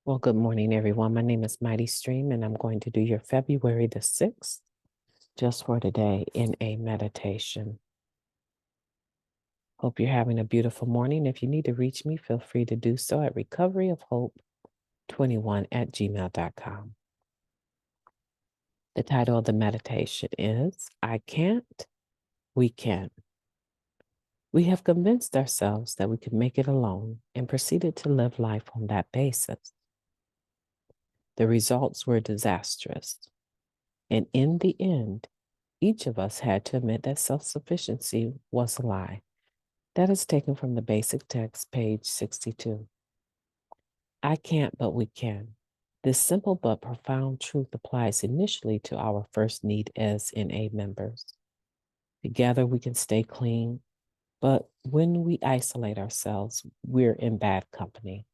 Well, good morning, everyone. My name is MightyStream, and I'm going to do your February the 6th just for today in a meditation. Hope you're having a beautiful morning. If you need to reach me, feel free to do so at recoveryofhope21@gmail.com. The title of the meditation is I Can't, We Can. We have convinced ourselves that we could make it alone and proceeded to live life on that basis. The results were disastrous. And in the end, each of us had to admit that self-sufficiency was a lie. That is taken from the basic text, page 62. I can't, but we can. This simple but profound truth applies initially to our first need as NA members. Together we can stay clean, but when we isolate ourselves, we're in bad company.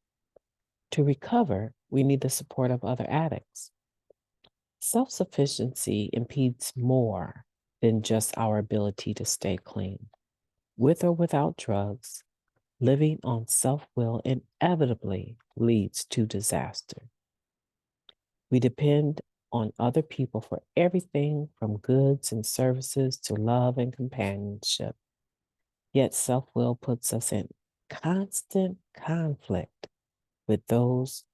To recover, we need the support of other addicts. Self-sufficiency impedes more than just our ability to stay clean. With or without drugs, living on self-will inevitably leads to disaster. We depend on other people for everything from goods and services to love and companionship. Yet self-will puts us in constant conflict with those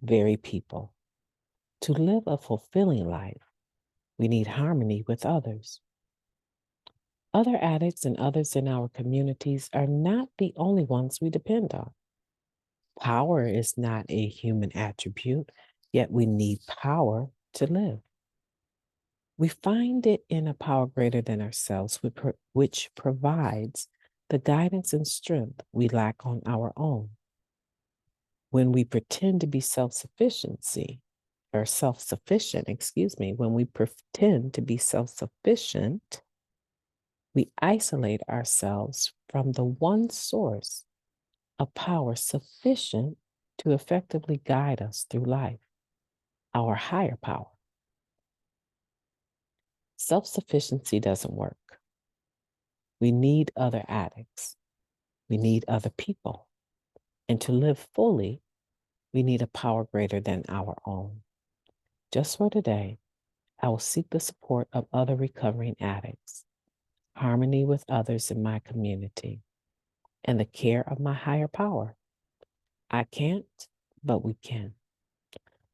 very people. To live a fulfilling life, we need harmony with others. Other addicts and others in our communities are not the only ones we depend on. Power is not a human attribute, yet we need power to live. We find it in a power greater than ourselves, which provides the guidance and strength we lack on our own. When we pretend to be self-sufficient, when we pretend to be self-sufficient, we isolate ourselves from the one source of power sufficient to effectively guide us through life, our higher power. Self-sufficiency doesn't work. We need other addicts. We need other people. And to live fully, we need a power greater than our own. Just for today, I will seek the support of other recovering addicts, harmony with others in my community, and the care of my higher power. I can't, but we can.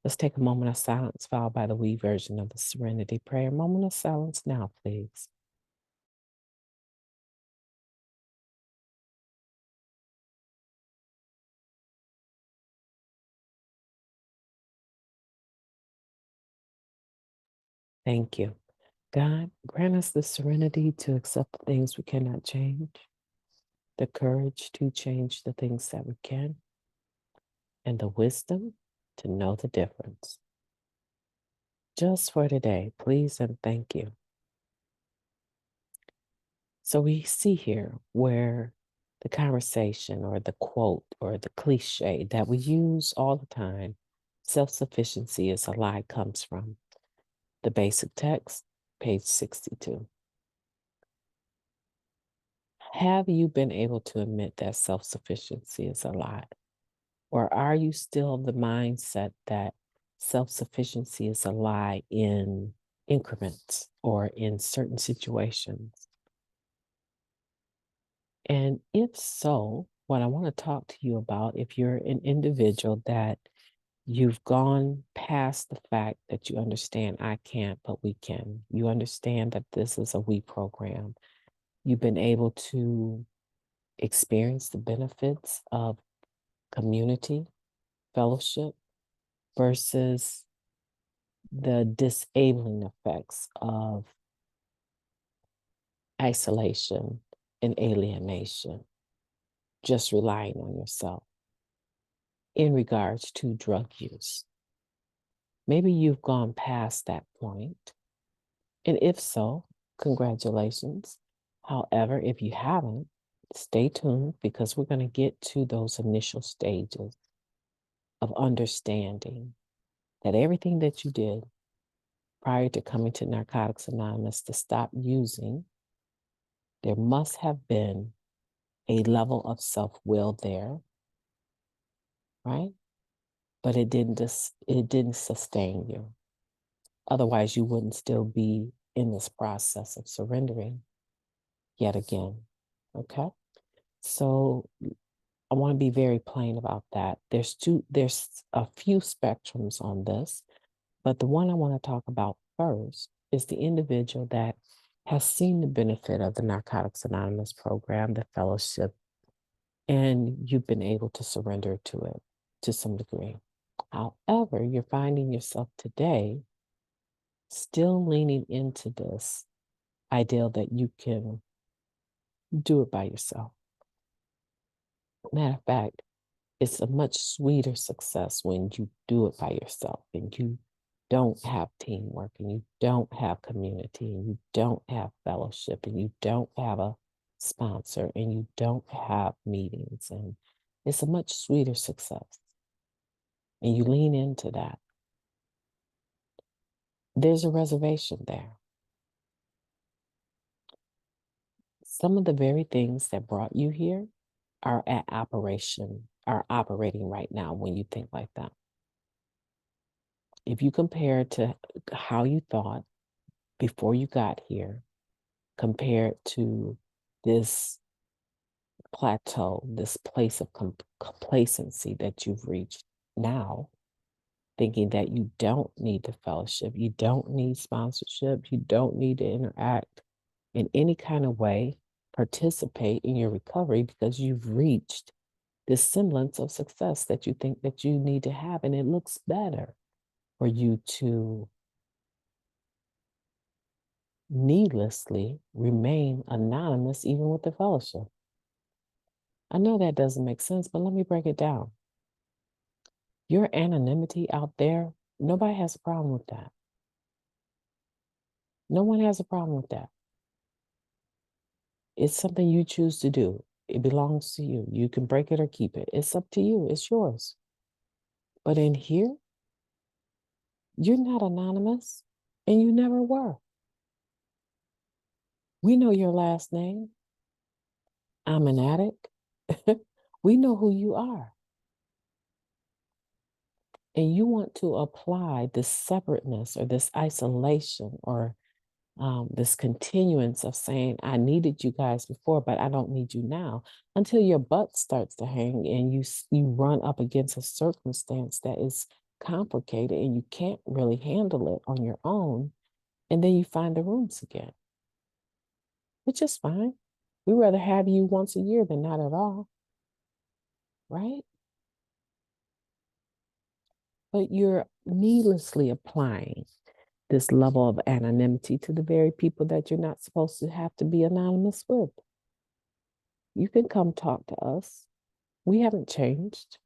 Let's take a moment of silence followed by the we version of the Serenity Prayer. Moment of silence now, please. Thank you. God, grant us the serenity to accept the things we cannot change, the courage to change the things that we can, and the wisdom to know the difference. Just for today, please and thank you. So we see here where the conversation or the quote or the cliche that we use all the time, self-sufficiency is a lie, comes from. The basic text, page 62. Have you been able to admit that self-sufficiency is a lie? Or are you still of the mindset that self-sufficiency is a lie in increments or in certain situations? And if so, what I want to talk to you about, if you're an individual that you've gone past the fact that you understand I can't, but we can. You understand that this is a we program. You've been able to experience the benefits of community, fellowship, versus the disabling effects of isolation and alienation, just relying on yourself in regards to drug use. Maybe you've gone past that point, and if so, congratulations. However, if you haven't, stay tuned because we're going to get to those initial stages of understanding that everything that you did prior to coming to Narcotics Anonymous to stop using, there must have been a level of self-will there, right? but it didn't sustain you. Otherwise, you wouldn't still be in this process of surrendering yet again. Okay? So I want to be very plain about that. There's a few spectrums on this, but the one I want to talk about first is the individual that has seen the benefit of the Narcotics Anonymous program, the fellowship, and you've been able to surrender to it to some degree. However, you're finding yourself today still leaning into this ideal that you can do it by yourself. Matter of fact, it's a much sweeter success when you do it by yourself and you don't have teamwork and you don't have community and you don't have fellowship and you don't have a sponsor and you don't have meetings. And it's a much sweeter success. And you lean into that. There's a reservation there. Some of the very things that brought you here are operating right now when you think like that. If you compare to how you thought before you got here, compared to this plateau, this place of complacency that you've reached now, thinking that you don't need the fellowship, you don't need sponsorship, you don't need to interact in any kind of way, participate in your recovery because you've reached this semblance of success that you think that you need to have. And it looks better for you to needlessly remain anonymous even with the fellowship. I know that doesn't make sense, but let me break it down. Your anonymity out there, nobody has a problem with that. No one has a problem with that. It's something you choose to do. It belongs to you. You can break it or keep it. It's up to you. It's yours. But in here, you're not anonymous and you never were. We know your last name. I'm an addict. We know who you are. And you want to apply this separateness or this isolation or this continuance of saying, I needed you guys before, but I don't need you now, until your butt starts to hang and you run up against a circumstance that is complicated and you can't really handle it on your own. And then you find the rooms again, which is fine. We'd rather have you once a year than not at all, right? But you're needlessly applying this level of anonymity to the very people that you're not supposed to have to be anonymous with. You can come talk to us. We haven't changed.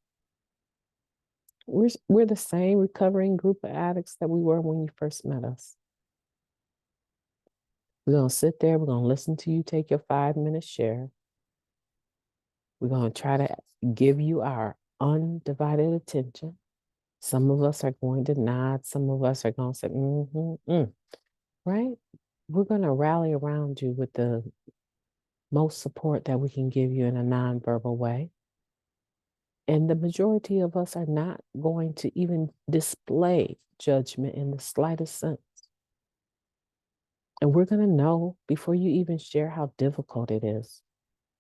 We're the same recovering group of addicts that we were when you first met us. We're going to sit there. We're going to listen to you take your 5-minute share. We're going to try to give you our undivided attention. Some of us are going to nod. Some of us are going to say, right? We're going to rally around you with the most support that we can give you in a nonverbal way. And the majority of us are not going to even display judgment in the slightest sense. And we're going to know before you even share how difficult it is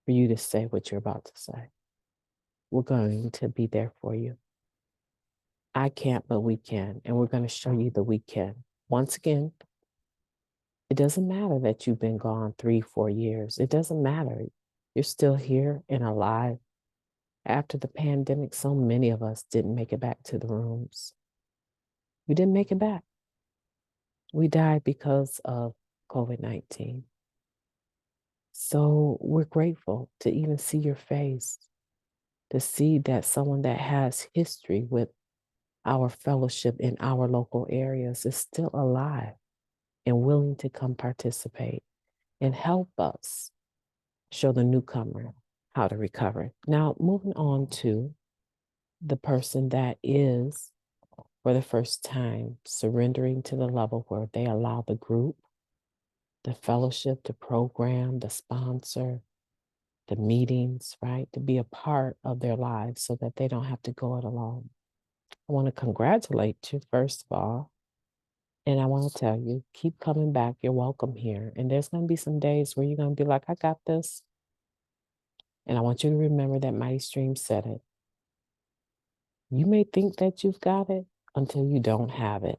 for you to say what you're about to say. We're going to be there for you. I can't, but we can. And we're going to show you that we can. Once again, it doesn't matter that you've been gone 3-4 years. It doesn't matter. You're still here and alive. After the pandemic, so many of us didn't make it back to the rooms. We didn't make it back. We died because of COVID-19. So we're grateful to even see your face, to see that someone that has history with our fellowship in our local areas is still alive and willing to come participate and help us show the newcomer how to recover. Now, moving on to the person that is, for the first time, surrendering to the level where they allow the group, the fellowship, the program, the sponsor, the meetings, right, to be a part of their lives so that they don't have to go it alone. I want to congratulate you, first of all. And I want to tell you, keep coming back. You're welcome here. And there's going to be some days where you're going to be like, I got this. And I want you to remember that Mighty Stream said it. You may think that you've got it until you don't have it.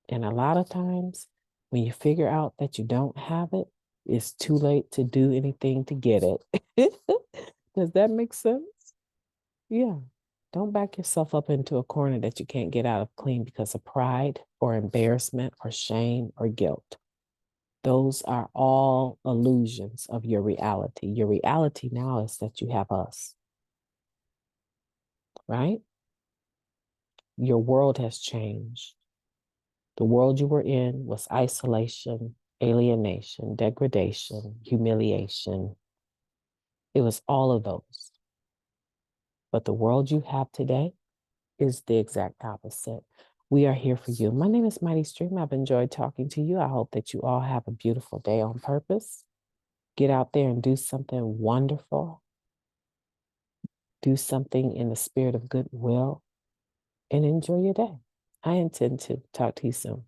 And a lot of times when you figure out that you don't have it, it's too late to do anything to get it. Does that make sense? Yeah. Don't back yourself up into a corner that you can't get out of clean because of pride or embarrassment or shame or guilt. Those are all illusions of your reality. Your reality now is that you have us, right? Your world has changed. The world you were in was isolation, alienation, degradation, humiliation. It was all of those. But the world you have today is the exact opposite. We are here for you. My name is Mighty Stream. I've enjoyed talking to you. I hope that you all have a beautiful day on purpose. Get out there and do something wonderful. Do something in the spirit of goodwill and enjoy your day. I intend to talk to you soon.